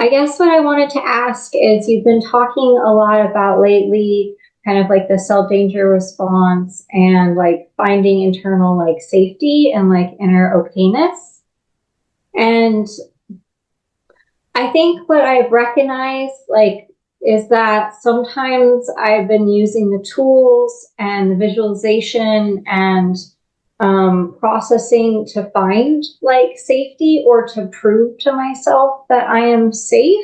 I guess what I wanted to ask is you've been talking a lot about lately kind of like the cell danger response and like finding internal like safety and like inner okayness. And I think what I've recognized like is that sometimes I've been using the tools and the visualization and processing to find like safety or to prove to myself that I am safe.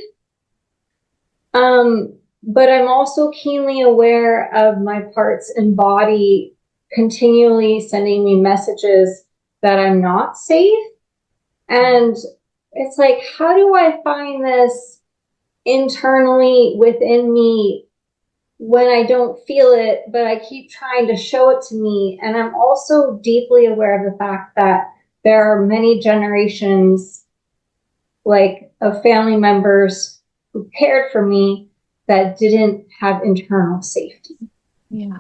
But I'm also keenly aware of my parts and body continually sending me messages that I'm not safe. And it's like, how do I find this internally within me when I don't feel it, but I keep trying to show it to me? And I'm also deeply aware of the fact that there are many generations like of family members who cared for me that didn't have internal safety. Yeah.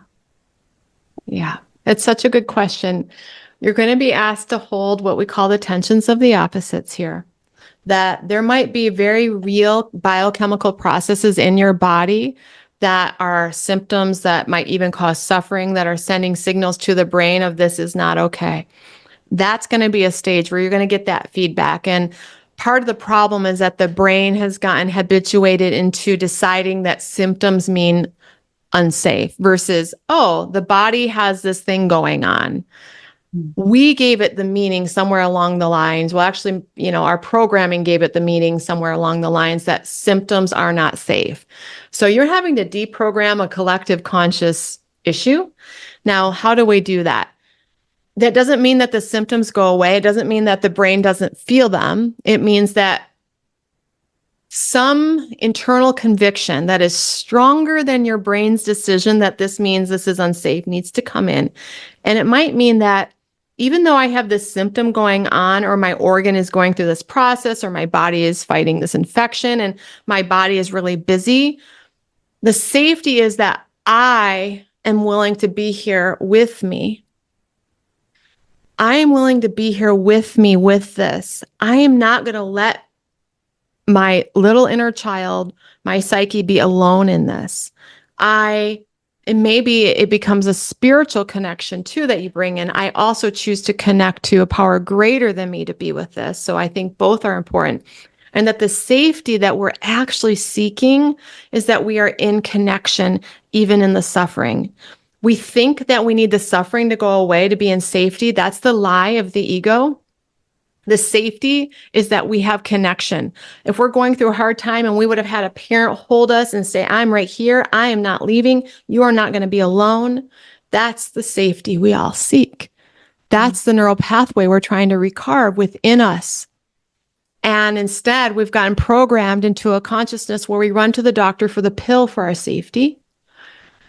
Yeah. It's such a good question. You're going to be asked to hold what we call the tensions of the opposites here. That there might be very real biochemical processes in your body that are symptoms that might even cause suffering, that are sending signals to the brain of this is not okay. That's going to be a stage where you're going to get that feedback. And part of the problem is that the brain has gotten habituated into deciding that symptoms mean unsafe versus, oh, the body has this thing going on. We gave it the meaning somewhere along the lines. Well, actually, our programming gave it the meaning somewhere along the lines that symptoms are not safe. So you're having to deprogram a collective conscious issue. Now, how do we do that? That doesn't mean that the symptoms go away. It doesn't mean that the brain doesn't feel them. It means that some internal conviction that is stronger than your brain's decision that this means this is unsafe needs to come in. And it might mean that even though I have this symptom going on, or my organ is going through this process, or my body is fighting this infection and my body is really busy, the safety is that I am willing to be here with me. I am willing to be here with me with this. I am not going to let my little inner child, my psyche, be alone in this. And maybe it becomes a spiritual connection too that you bring in. I also choose to connect to a power greater than me to be with this. So I think both are important. And that the safety that we're actually seeking is that we are in connection, even in the suffering. We think that we need the suffering to go away to be in safety. That's the lie of the ego. The safety is that we have connection. If we're going through a hard time and we would have had a parent hold us and say, I'm right here, I am not leaving, you are not going to be alone. That's the safety we all seek. That's the neural pathway we're trying to recarve within us. And instead, we've gotten programmed into a consciousness where we run to the doctor for the pill for our safety.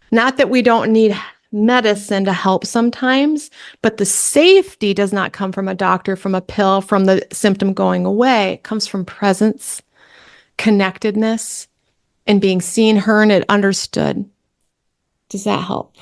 Not that we don't need medicine to help sometimes, but the safety does not come from a doctor, from a pill, from the symptom going away. It comes from presence, connectedness, and being seen, heard, and understood. Does that help?